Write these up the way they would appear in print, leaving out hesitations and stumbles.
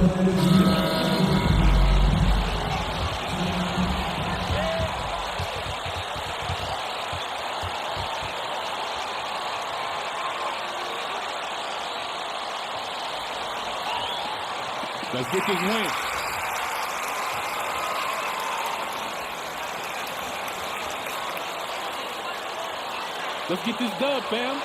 Let's get this win. Let's get this dub, fam.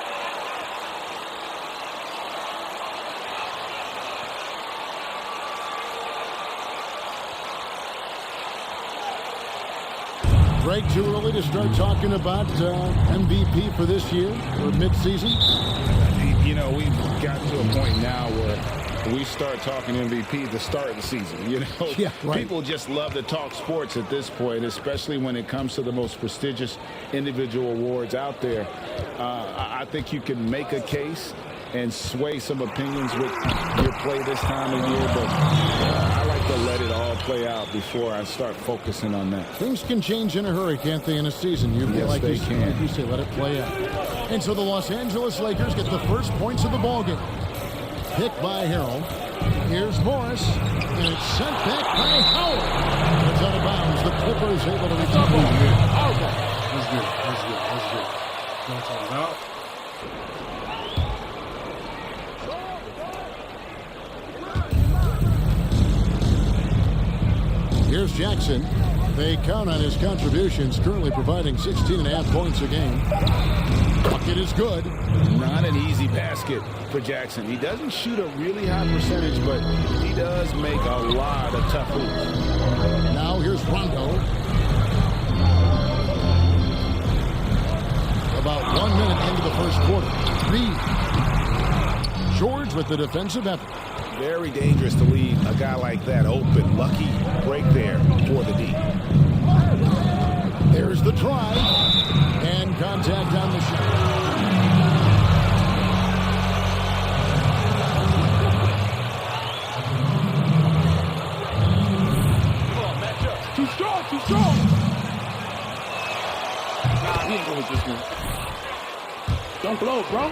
Greg, too early to start talking about MVP for this year or midseason? You know, we've got to a point now where we start talking MVP at the start of the season. You know, yeah, right. People just love to talk sports at this point, especially when it comes to the most prestigious individual awards out there. I think you can make a case and sway some opinions with your play this time of year, but I like to let it all play out before I start focusing on that. Things can change in a hurry, can't they, in a season? You feel Yes, like they can. Like you say, let it play out. And so the Los Angeles Lakers get the first points of the ballgame. Picked by Harrell. Here's Morris, and it's sent back by Howard. It's out of bounds. The Clippers able to recover. That's good. That's good. That's good. Don't talk about. Here's Jackson. They count on his contributions, currently providing 16.5 points a game. Bucket is good. Not an easy basket for Jackson. He doesn't shoot a really high percentage, but he does make a lot of tough moves. Now here's Rondo. About 1 minute into the first quarter. Reed. George with the defensive effort. Very dangerous to leave a guy like that open. Lucky break there for the D. There's the try. And contact on the shot. Too strong, too strong. Nah, he ain't going with this one. Don't blow, bro.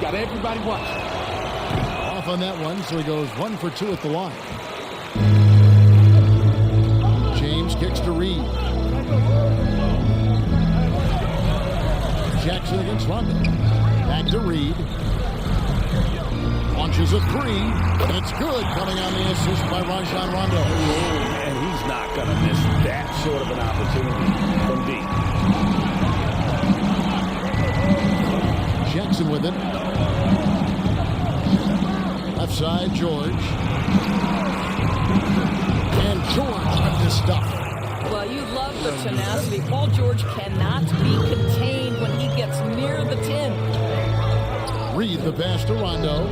Got everybody watching. Off on that one, so he goes 1 for 2 at the line. James kicks to Reed. Jackson against Rondo. Back to Reed. Launches a three, and it's good, coming on the assist by Rajon Rondo. And he's not going to miss that sort of an opportunity from D. Jackson with it. Left side, George. And George with this stuff. Well, you love the tenacity. Paul George cannot be contained when he gets near the 10. Reed the pass to Rondo.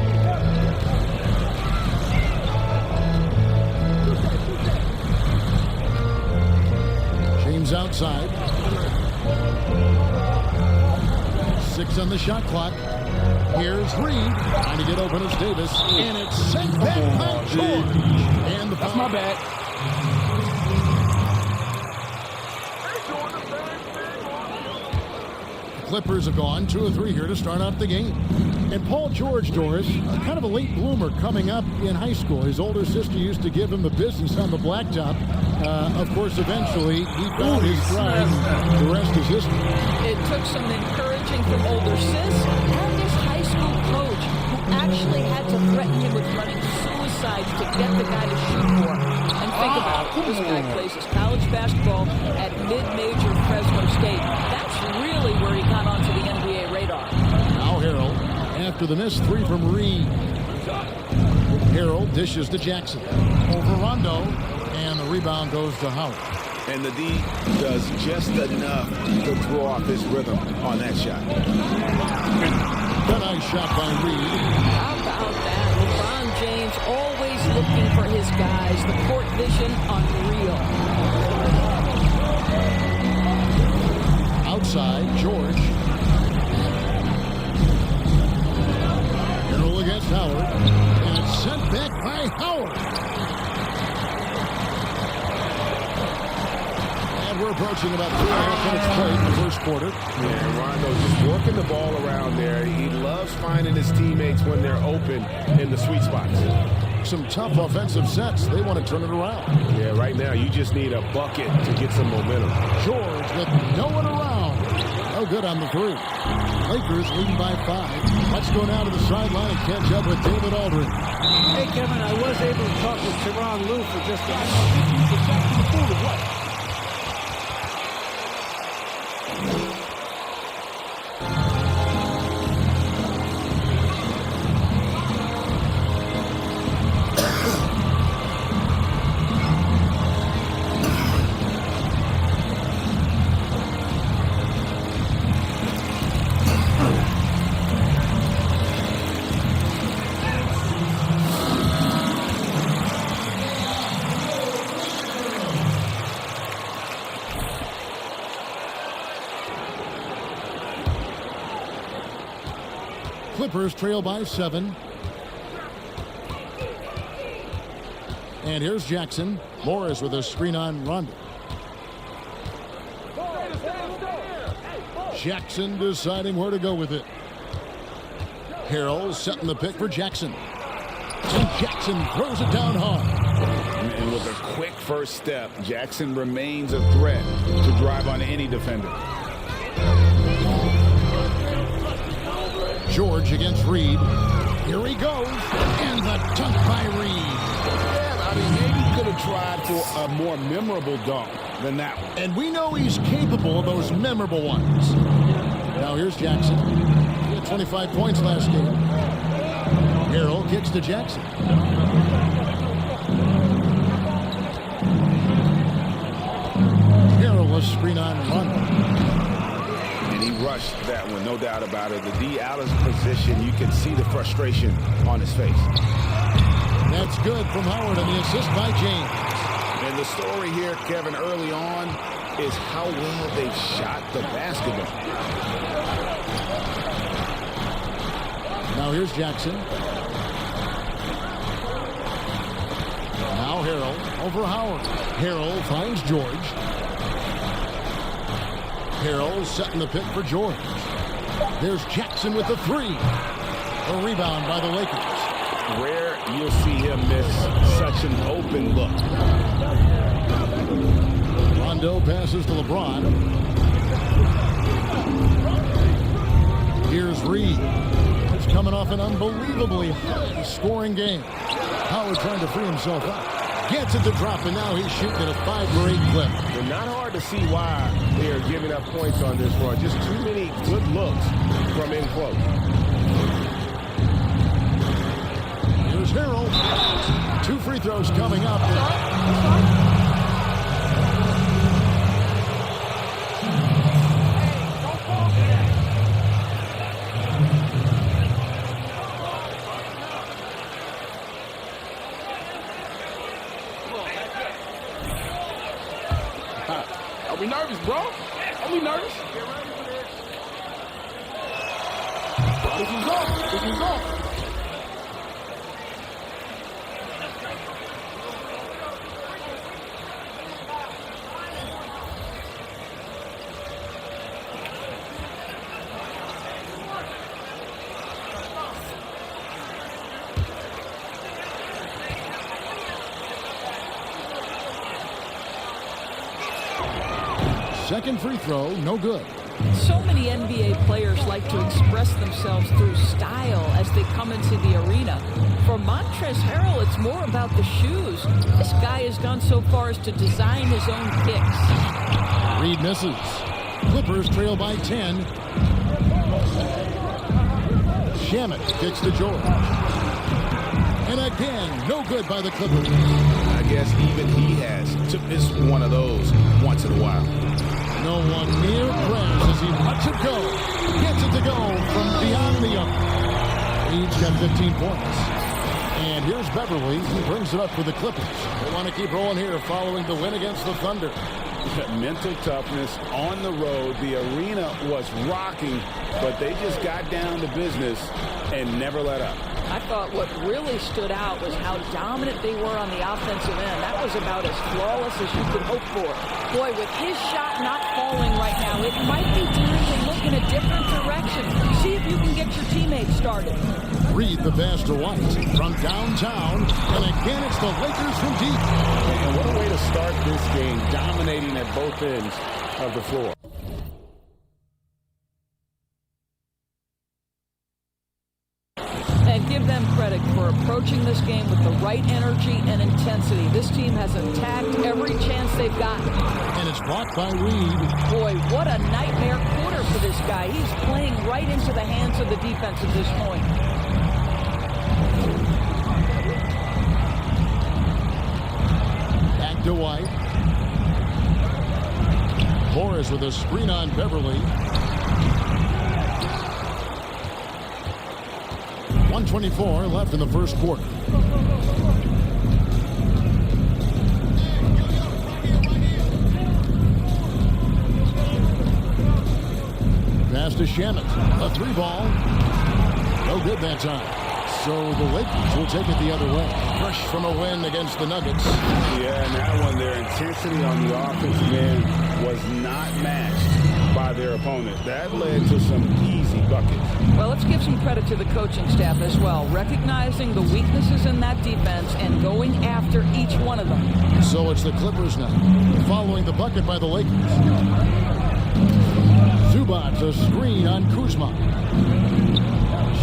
James outside. 6 on the shot clock. Here's Reed. Trying to get open as Davis. And it's sent back by George. And the That's my bad. Clippers have gone 2 of 3 here to start out the game. And Paul George, Doris, kind of a late bloomer coming up in high school. His older sister used to give him the business on the blacktop. Of course, eventually, he found his stride. The rest is history. It took some encouraging from older sis and his high school coach, who actually had to threaten him with running suicide to get the guy to shoot more. And think about it. This guy plays his college basketball at mid-major Fresno State. That's really where he got onto the NBA radar. Now Harrell, after the missed 3 from Reed. Harrell dishes to Jackson. Over Rondo, and the rebound goes to Howard. And the D does just enough to throw off his rhythm on that shot. A nice shot by Reed. How about that? LeBron James always looking for his guys. The court vision unreal. Outside, George. Harrell against Howard. And it's sent back by Howard. And we're approaching about 2.5 minutes played in the first quarter. Yeah, Rondo just working the ball around there. He loves finding his teammates when they're open in the sweet spots. some tough offensive sets. They want to turn it around. Yeah, right now you just need a bucket to get some momentum. George with no one around. No good on the three. Lakers leading by 5. Let's go now to the sideline and catch up with David Aldridge. Hey, Kevin, I was able to talk with Tyronn Lue for just a minute. Clippers trail by 7. And here's Jackson. Morris with a screen on Rondo. Jackson deciding where to go with it. Harrell setting the pick for Jackson. And Jackson throws it down hard. And with a quick first step, Jackson remains a threat to drive on any defender. George against Reed. Here he goes. And the dunk by Reed. Yeah, I mean, maybe he could have tried for a more memorable dunk than that one. And we know he's capable of those memorable ones. Now here's Jackson. He had 25 points last game. Harrell kicks to Jackson. Harrell was screen on Rondo. He rushed that one, no doubt about it. The D out of position, you can see the frustration on his face. That's good from Howard, and the assist by James. And the story here, Kevin, early on is how well they've shot the basketball. Now here's Jackson. Now Harrell over Howard. Harrell finds George. Harrell setting the pick for George. There's Jackson with the 3. A rebound by the Lakers. Rare you'll see him miss such an open look. Rondo passes to LeBron. Here's Reed. He's coming off an unbelievably high-scoring game. Howard trying to free himself up. Gets it to drop, and now he's shooting at a 5-for-8 clip. They're not hard to see why they are giving up points on this run. Just too many good looks from in close. Here's Harrell. 2 free throws coming up. Are we nervous, bro? Are we nervous? This is off. This is off. Second free throw, no good. So many NBA players like to express themselves through style as they come into the arena. For Montrezl Harrell, it's more about the shoes. This guy has gone so far as to design his own kicks. Reed misses. Clippers trail by 10. Shamet kicks to George. And again, no good by the Clippers. I guess even he has to miss one of those once in a while. No one near Prez as he lets it go. Gets it to go from beyond the arc. Each got 15 points. And here's Beverly. He brings it up for the Clippers. They want to keep rolling here following the win against the Thunder. Mental toughness on the road. The arena was rocking, but they just got down to business and never let up. I thought what really stood out was how dominant they were on the offensive end. That was about as flawless as you could hope for. Boy, with his shot not falling right now, it might be time to look in a different direction. possession. See if you can get your teammates started. Reed the pass to White from downtown. And again, it's the Lakers from deep. And what a way to start this game, dominating at both ends of the floor. And give them credit for approaching this game with the right energy and intensity. This team has attacked every chance they've gotten. And it's blocked by Reed. Boy, what a nightmare quarter for this guy. He's playing right into the hands of the defense at this point. Back to White. Morris with a screen on Beverly. 1:24 left in the first quarter. Pass to Shamet. A 3-ball. No good that time. So the Lakers will take it the other way. Fresh from a win against the Nuggets. Yeah, and that one, their intensity on the offensive end was not matched by their opponent. That led to some easy buckets. Well, let's give some credit to the coaching staff as well, recognizing the weaknesses in that defense and going after each one of them. So it's the Clippers now, following the bucket by the Lakers. Zubac, a screen on Kuzma.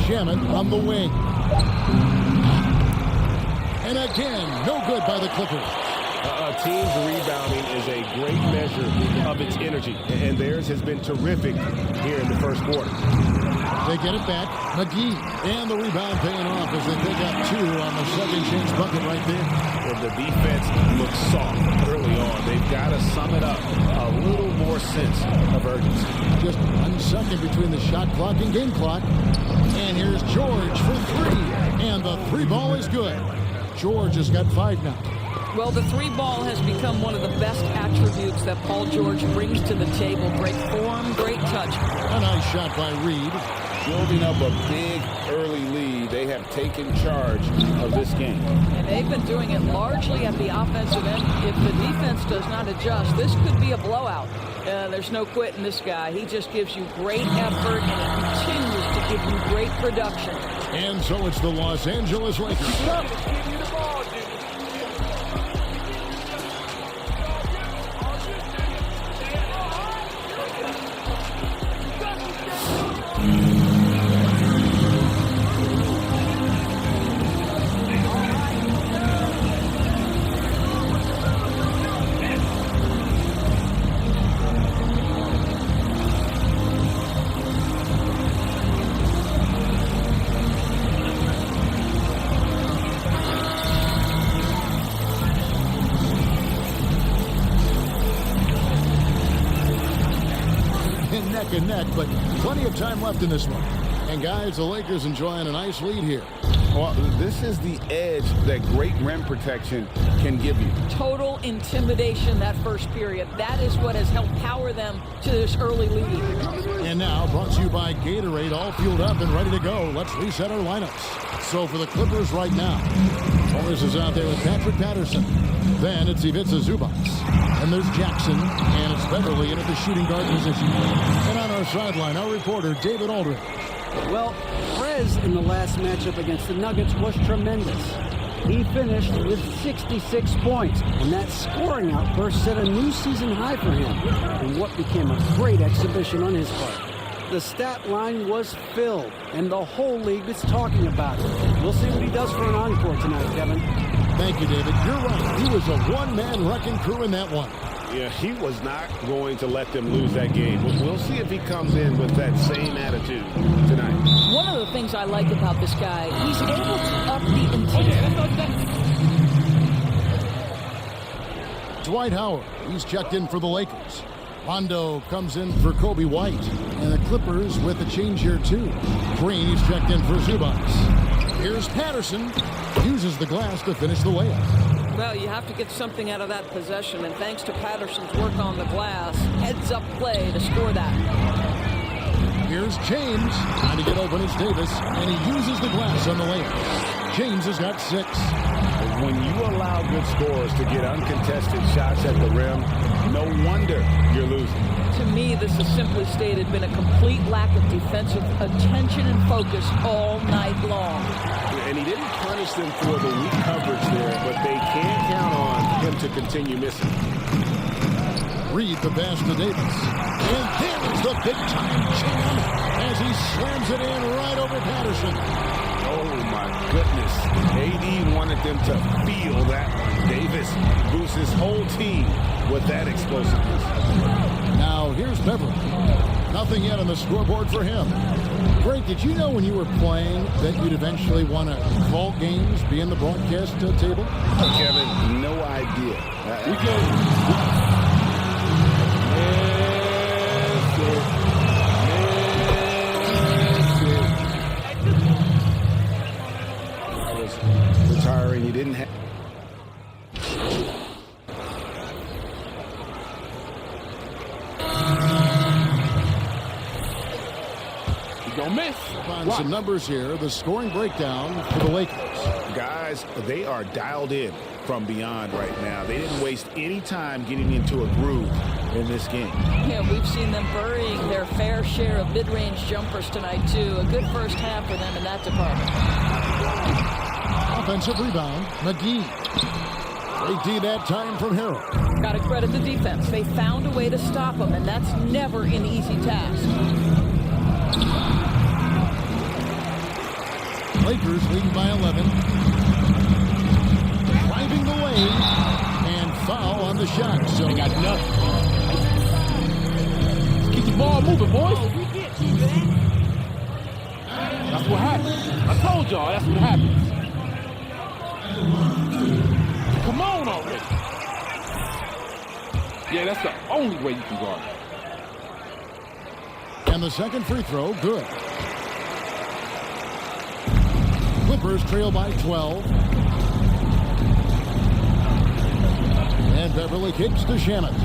Shamet on the wing. And again, no good by the Clippers. A team's rebounding is a great measure of its energy, and theirs has been terrific here in the first quarter. They get it back. McGee, and the rebound paying off as they pick up 2 on the second chance bucket right there. And the defense looks soft early on. They've got to sum it up a little more sense of urgency. Just 1 second between the shot clock and game clock. And here's George for 3. And the 3-ball is good. George has got 5 now. Well, the 3-ball has become one of the best attributes that Paul George brings to the table. Great form, great touch. A nice shot by Reed. Building up a big early lead, they have taken charge of this game. And they've been doing it largely at the offensive end. If the defense does not adjust, this could be a blowout. There's no quitting this guy. He just gives you great effort, and he continues to give you great production. And so it's the Los Angeles Lakers. Neck and neck, but plenty of time left in this one. And guys, the Lakers enjoying a nice lead here. Well, this is the edge that great rim protection can give you. Total intimidation that first period. That is what has helped power them to this early lead. And now, brought to you by Gatorade, all fueled up and ready to go. Let's reset our lineups. So for the Clippers right now, Morris is out there with Patrick Patterson. Then it's Ivica Zubac. And there's Jackson, and it's Beverly in at the shooting guard position. And on our sideline, our reporter, David Aldridge. Well, Prez in the last matchup against the Nuggets was tremendous. He finished with 66 points, and that scoring outburst set a new season high for him in what became a great exhibition on his part. The stat line was filled, and the whole league is talking about it. We'll see what he does for an encore tonight, Kevin. Thank you, David. You're right. He was a one-man wrecking crew in that one. Yeah, he was not going to let them lose that game. We'll see if he comes in with that same attitude tonight. One of the things I like about this guy, he's able to up the intensity. Dwight Howard, he's checked in for the Lakers. Rondo comes in for Kobe White. And the Clippers with a change here, too. Green, he's checked in for Zubac. Here's Patterson. Uses the glass to finish the layup. Well, you have to get something out of that possession, and thanks to Patterson's work on the glass, heads-up play to score that. Here's James. Trying to get open is Davis, and he uses the glass on the layup. James has got 6. when you allow good scorers to get uncontested shots at the rim, no wonder you're losing. To me, this has simply stated been a complete lack of defensive attention and focus all night long. And he didn't punish them for the weak coverage there, but they can't count on him to continue missing. Reed the pass to Davis. And there is the big-time jam as he slams it in right over Patterson. Oh, my goodness. AD wanted them to feel that one. Davis boosts his whole team with that explosiveness. Now, here's Beverly. Nothing yet on the scoreboard for him. Greg, did you know when you were playing that you'd eventually want to call games, be in the broadcast table? Kevin, no idea. We can. I was retiring. He didn't have. He gonna miss. On some numbers here, the scoring breakdown for the Lakers. Guys, they are dialed in from beyond right now. They didn't waste any time getting into a groove in this game. Yeah, we've seen them burying their fair share of mid-range jumpers tonight, too. A good first half for them in that department. Offensive rebound, McGee. Great D that time from Harrell. Got to credit the defense. They found a way to stop them, and that's never an easy task. Lakers leading by 11. Driving the lane. And foul on the shot. So They got nothing. Keep the ball moving, boys. That's what happens. I told y'all that's what happens. Come on already. Yeah, that's the only way you can guard it. And the second free throw, good. Clippers trail by 12. And Beverly kicks to Shannon.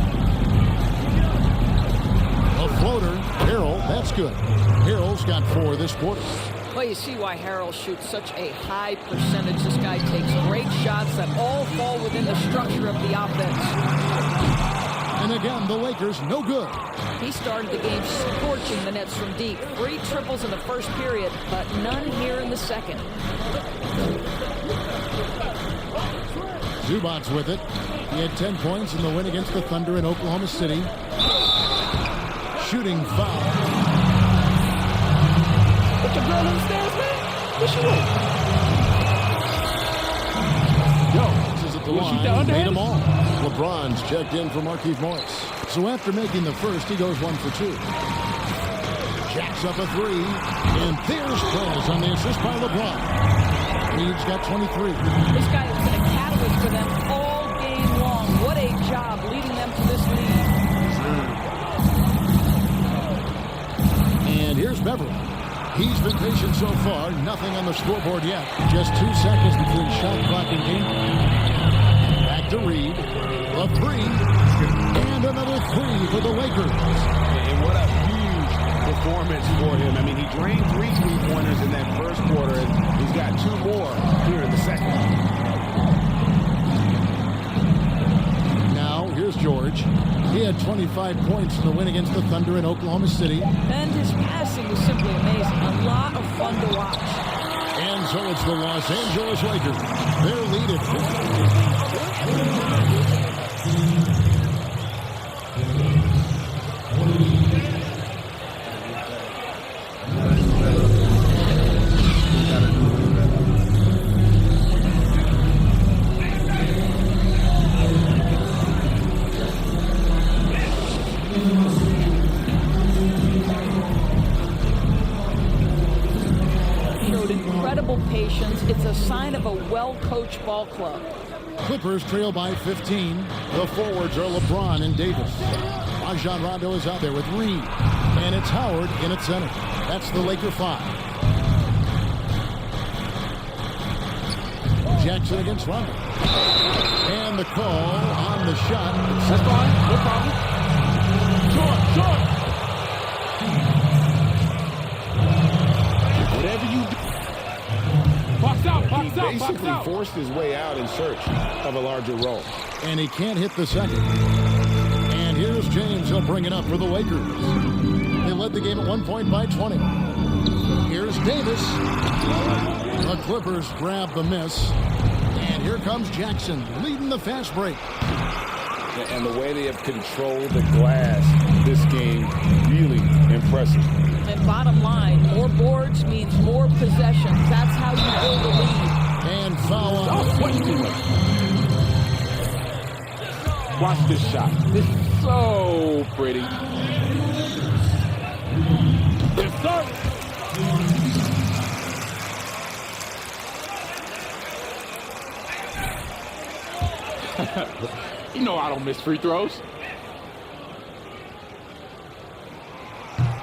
A floater, Harrell, that's good. Harrell's got 4 this quarter. Well, you see why Harrell shoots such a high percentage. This guy takes great shots that all fall within the structure of the offense. And again, the Lakers no good. He started the game scorching the nets from deep. 3 triples in the first period, but none here in the second. Zubac's with it. He had 10 points in the win against the Thunder in Oklahoma City. Shooting foul. Put the girl upstairs, man. What she doing? Yo, This is at the will she line. down Made there? them all. LeBron's checked in for Markieff Morris. So after making the first, he goes 1 for 2. Jacks up a 3. And there's Prez on the assist by LeBron. Reed's got 23. This guy has been a catalyst for them all game long. What a job leading them to this lead. And here's Beverly. He's been patient so far. Nothing on the scoreboard yet. Just 2 seconds between shot clock and game. Back to Reed. A 3. And another 3 for the Lakers. And what a huge performance for him. I mean, he drained 3 3-pointers in that first quarter, and he's got 2 more here in the second. Now, here's George. He had 25 points in the win against the Thunder in Oklahoma City. And his passing was simply amazing. A lot of fun to watch. And so it's the Los Angeles Lakers. Their lead at 4. Showed incredible patience. It's a sign of a well-coached ball club. Clippers trail by 15. The forwards are LeBron and Davis. Rajon Rondo is out there with Reed. And it's Howard in at center. That's the Laker 5. Jackson against Rondo. And the call on the shot. That's fine. No problem. Short. Whatever you do. Box he basically forced his way out in search of a larger role. And he can't hit the second. And here's James. He'll bring it up for the Lakers. They led the game at 1 point by 20. Here's Davis. The Clippers grab the miss. And here comes Jackson leading the fast break. And the way they have controlled the glass this game, really impressive. And bottom line, more boards means more possessions. That's how you build a lead. And foul on Oh, way too much. Watch this shot. It's so pretty. Yes, sir. You know I don't miss free throws.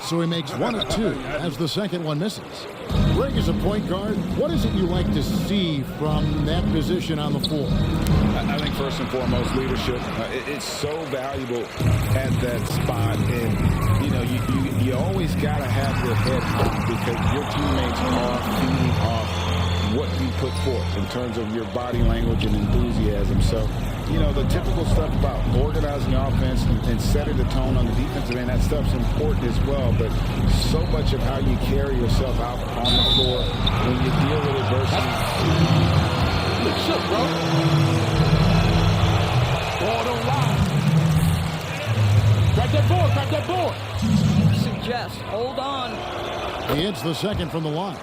So he makes 1 of 2 as the second one misses. Greg is a point guard. What is it you like to see from that position on the floor? I think first and foremost, leadership. It's so valuable at that spot. And, you know, you always got to have your head high because your teammates are feeding off what you put forth in terms of your body language and enthusiasm. So, you know, the typical stuff about organizing offense and setting the tone on the defensive end, that stuff's important as well. But so much of how you carry yourself out on the floor when you deal with adversity. Look shook, bro. Ball don't lie. Grab that board, grab that board. Suggest, hold on. He hits the second from the line.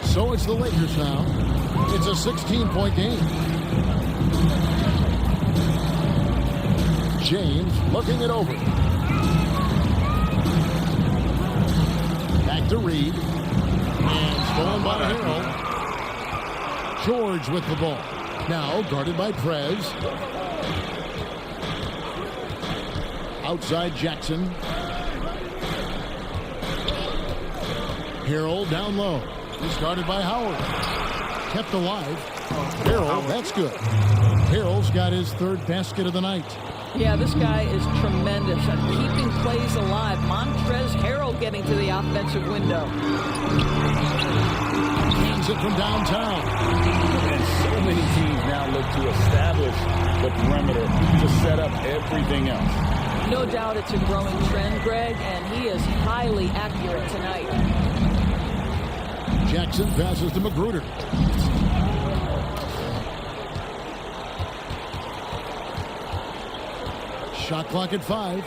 So it's the Lakers now. It's a 16-point game. James looking it over. Back to Reed. And stolen by Harrell. George with the ball. Now guarded by Prez. Outside Jackson. Harrell down low. He's guarded by Howard. Kept alive. Harrell, that's good. Harrell's got his third basket of the night. Yeah, this guy is tremendous at keeping plays alive. Montrezl Harrell getting to the offensive window. Hands it from downtown. And so many teams now look to establish the perimeter to set up everything else. No doubt it's a growing trend, Greg, and he is highly accurate tonight. Jackson passes to Magruder. Shot clock at 5.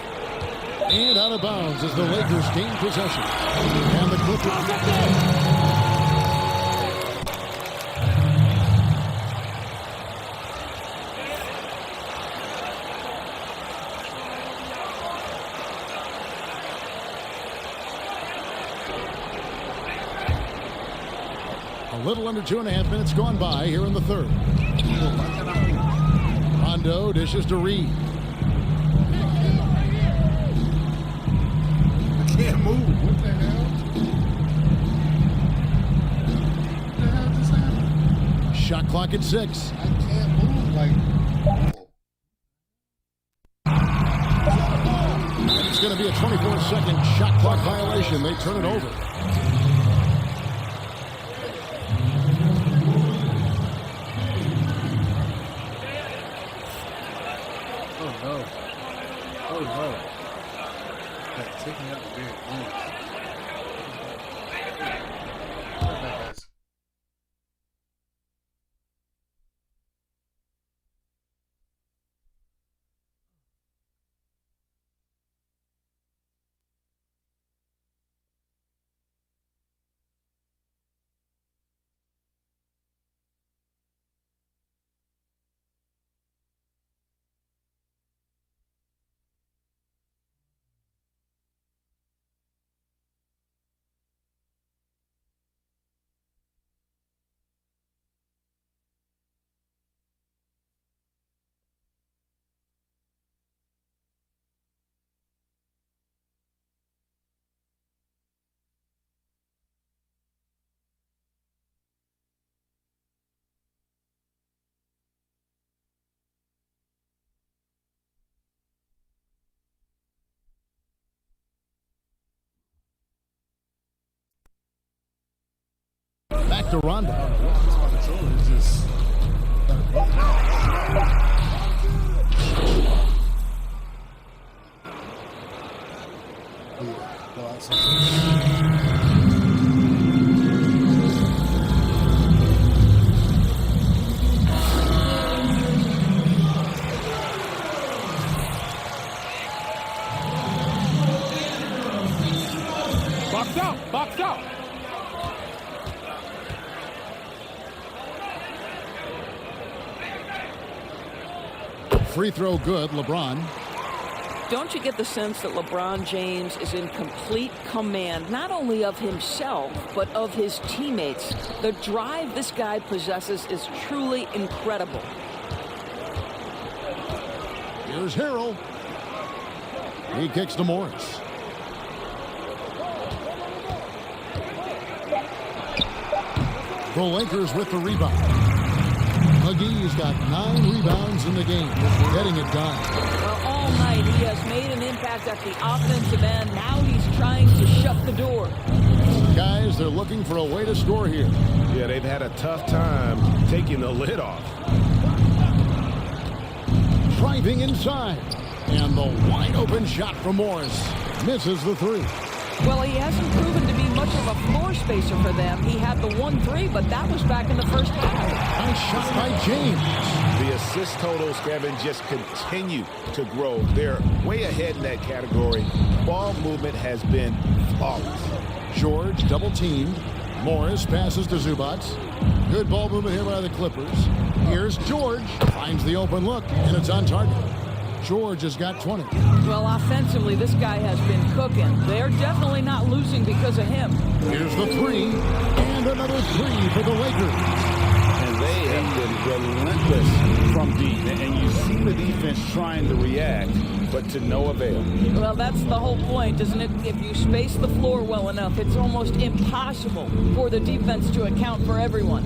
And out of bounds as the Lakers gain possession. And the Clippers. A little under 2.5 minutes gone by here in the third. Rondo dishes to Reed. I can't move. What the hell? What the hell just happened? Shot clock at 6. I can't move like. It's going to be a 24-second shot clock violation. They turn it over. Oh no. That took me out the big moves. Right back, guys. to Rondo. It's just... Box out, box out. Free throw good, LeBron. Don't you get the sense that LeBron James is in complete command, not only of himself, but of his teammates? The drive this guy possesses is truly incredible. Here's Harrell. He kicks to Morris. The Lakers with the rebound. McGee's got 9 rebounds in the game, getting it done. Well, all night he has made an impact at the offensive end. Now he's trying to shut the door. Guys, they're looking for a way to score here. Yeah, they've had a tough time taking the lid off. Driving inside. And the wide open shot from Morris. Misses the 3. Well, he hasn't proven to be much of a floor spacer for them. He had the 1-3, but that was back in the first half. Nice shot by James. The assist totals, Kevin, just continue to grow. They're way ahead in that category. Ball movement has been flawless. George double teamed. Morris passes to Zubac. Good ball movement here by the Clippers. Here's George. Finds the open look, and it's on target. George has got 20. Well, offensively, this guy has been cooking. They're definitely not losing because of him. Here's the 3, and another 3 for the Lakers. And they have been relentless from deep. And you see the defense trying to react, but to no avail. Well, that's the whole point, isn't it? If you space the floor well enough, it's almost impossible for the defense to account for everyone.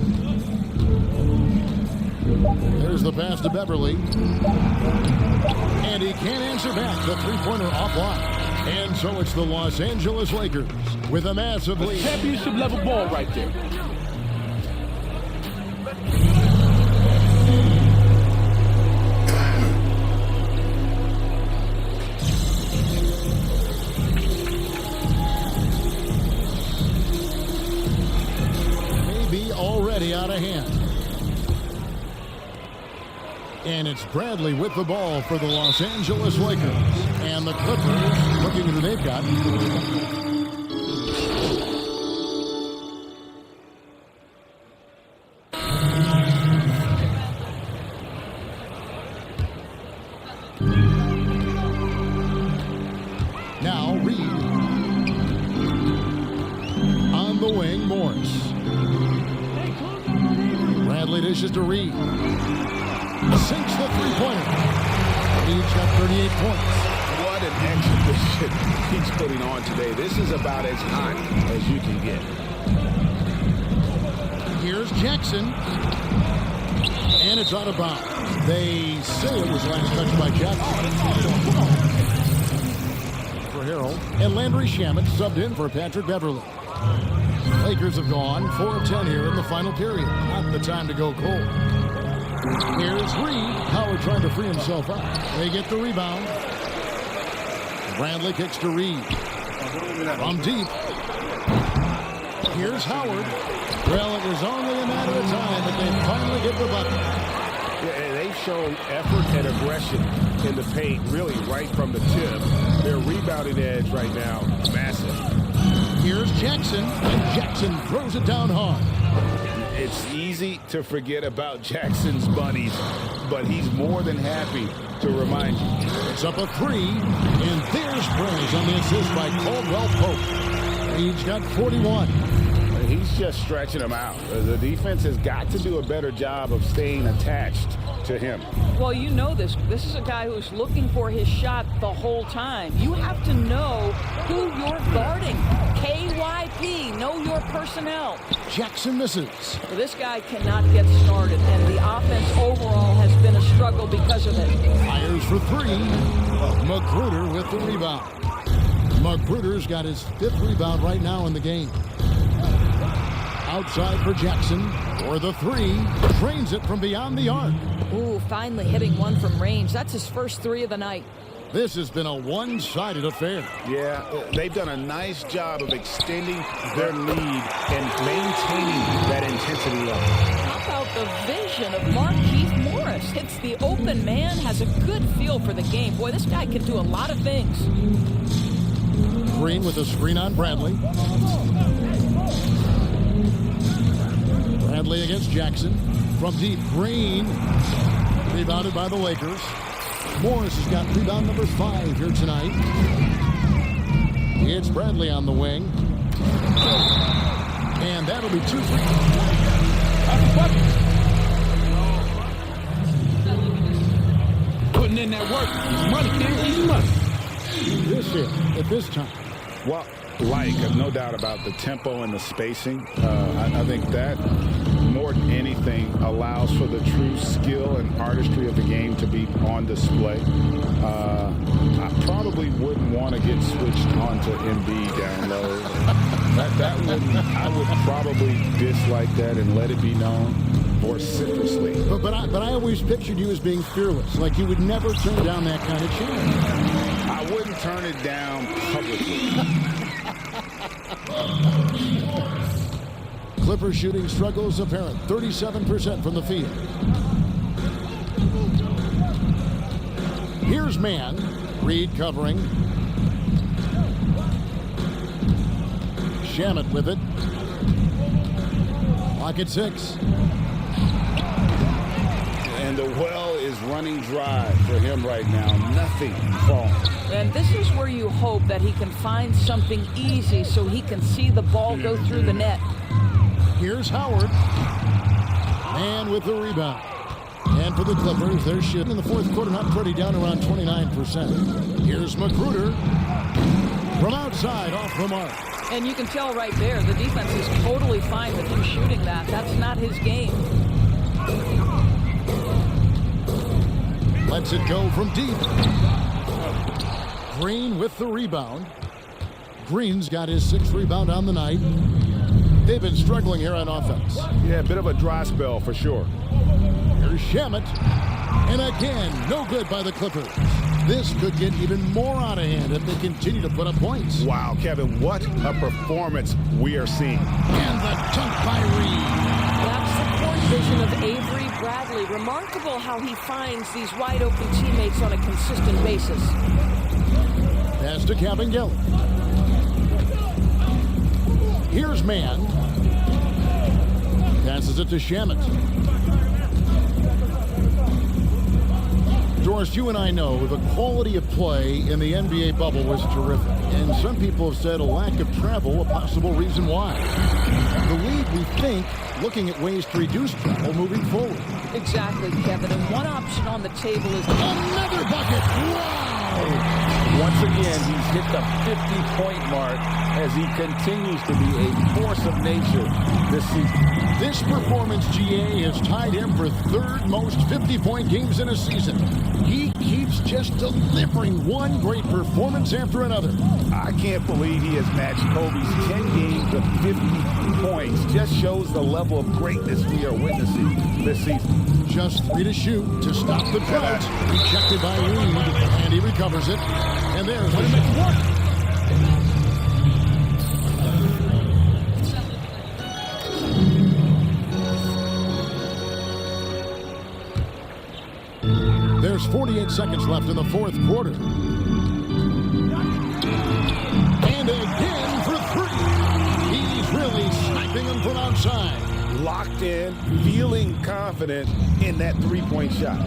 There's the pass to Beverly. And he can't answer back. The three-pointer offline. And so it's the Los Angeles Lakers with a massive lead. Championship level ball right there. Maybe already out of hand. And it's Bradley with the ball for the Los Angeles Lakers. And the Clippers looking who they've got. Now Reed. On the wing, Morris. Bradley dishes to Reed. Sinks the three-pointer. Reed's got 38 points. What an exhibition he's putting on today. This is about as hot as you can get. Here's Jackson. And it's out of bounds. They say it was last touched by Jackson. For Harrell. And Landry Shamet subbed in for Patrick Beverly. Lakers have gone 4 of 10 here in the final period. Not the time to go cold. Here's Reed. Howard trying to free himself up. They get the rebound. Bradley kicks to Reed. From deep. Here's Howard. Well, it was only a matter of time, but they finally get the bucket. Yeah, and they've shown effort and aggression in the paint, really right from the tip. Their rebounding edge right now, massive. Here's Jackson, and Jackson throws it down hard. It's easy to forget about Jackson's bunnies, but he's more than happy to remind you. It's up a 3, and there's Perez on the assist by Caldwell Pope. Reed's got 41. He's just stretching them out. The defense has got to do a better job of staying attached to him. Well, you know this. This is a guy who's looking for his shot the whole time. You have to know who you're guarding. KYP, know your personnel. Jackson misses. This guy cannot get started, and the offense overall has been a struggle because of it. Fires for 3. Magruder with the rebound. Magruder's got his 5th rebound right now in the game. outside for Jackson. For the three. Drains it from beyond the arc. Ooh, finally hitting one from range. That's his first three of the night. This has been a one-sided affair. Yeah, they've done a nice job of extending their lead and maintaining that intensity level. How about the vision of Markieff Morris? Hits the open man, has a good feel for the game. Boy, this guy can do a lot of things. Green with a screen on Bradley. Bradley against Jackson. From deep, Green. Rebounded by the Lakers. Morris has got rebound number 5 here tonight. It's Bradley on the wing. And that'll be 2 free. Putting in that work. He's money, kid. He's money. This hit at this time. Well, no doubt about the tempo and the spacing. I think that more than anything allows for the true skill and artistry of the game to be on display. I probably wouldn't want to get switched onto Embiid down low. I would probably dislike that and let it be known vociferously. But I always pictured you as being fearless, like you would never turn down that kind of challenge. I wouldn't turn it down publicly. Clippers shooting struggles apparent. 37% from the field. Here's man. Reed covering. Shamet with it. Clock at 6. And the well is running dry for him right now. Nothing falling. And this is where you hope that he can find something easy so he can see the ball go through the net. Here's Howard. And with the rebound. And for the Clippers, they're shooting in the fourth quarter, not pretty, down around 29%. Here's Magruder. From outside, off the mark. And you can tell right there, the defense is totally fine with him shooting that. That's not his game. Lets it go from deep. Green with the rebound. Green's got his 6th rebound on the night. They've been struggling here on offense. Yeah, a bit of a dry spell for sure. Here's Shamet. And again, no good by the Clippers. This could get even more out of hand if they continue to put up points. Wow, Kevin, what a performance we are seeing. And the dunk by Reed. That's the court vision of Avery Bradley. Remarkable how he finds these wide-open teammates on a consistent basis. Pass to Kabengele. Here's man. Passes it to Shamet. Doris, you and I know the quality of play in the NBA bubble was terrific. And some people have said a lack of travel a possible reason why. The league, we think, looking at ways to reduce travel moving forward. Exactly, Kevin. And one option on the table is another bucket. Wow! Once again, he's hit the 50-point mark as he continues to be a force of nature this season. This performance, GA, has tied him for 3rd most 50-point games in a season. He keeps just delivering one great performance after another. I can't believe he has matched Kobe's 10 games of 50 points. Just shows the level of greatness we are witnessing this season. Just 3 to shoot to stop the drought. Rejected by Reed, and he recovers it. And there's what it makes work. There's 48 seconds left in the 4th quarter. And again for 3. He's really sniping them from outside. Locked in, feeling confident in that three-point shot.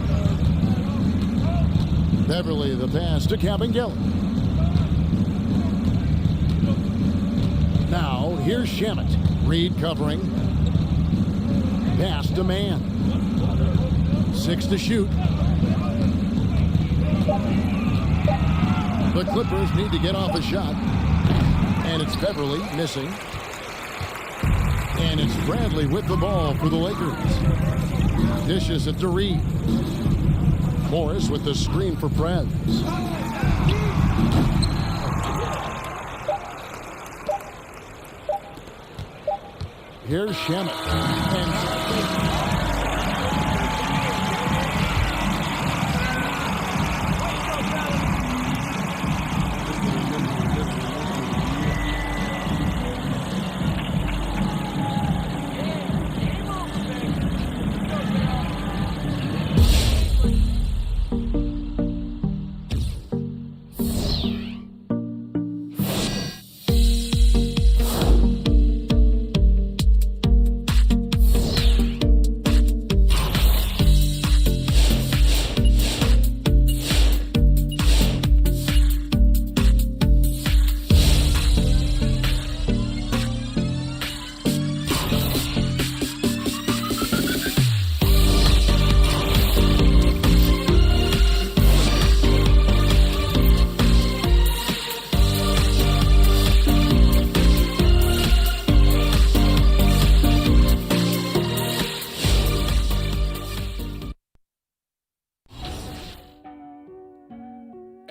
Beverly, the pass to Kabengele. Now, here's Shamet. Reed covering. Pass to man. 6 to shoot. The Clippers need to get off a shot. And it's Beverly missing. And it's Bradley with the ball for the Lakers. Dishes it to Reed. Morris with the screen for Prez. Here's Shamet. And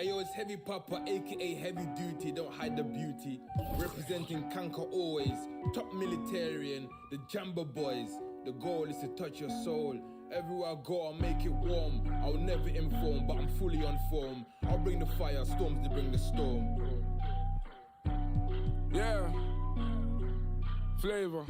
Ayo, it's Heavy Papa, aka Heavy Duty, don't hide the beauty. Representing Kanka always, top militarian, the Jamba Boys. The goal is to touch your soul. Everywhere I go, I'll make it warm. I'll never inform, but I'm fully on form. I'll bring the fire, storms to bring the storm. Yeah. Flavor.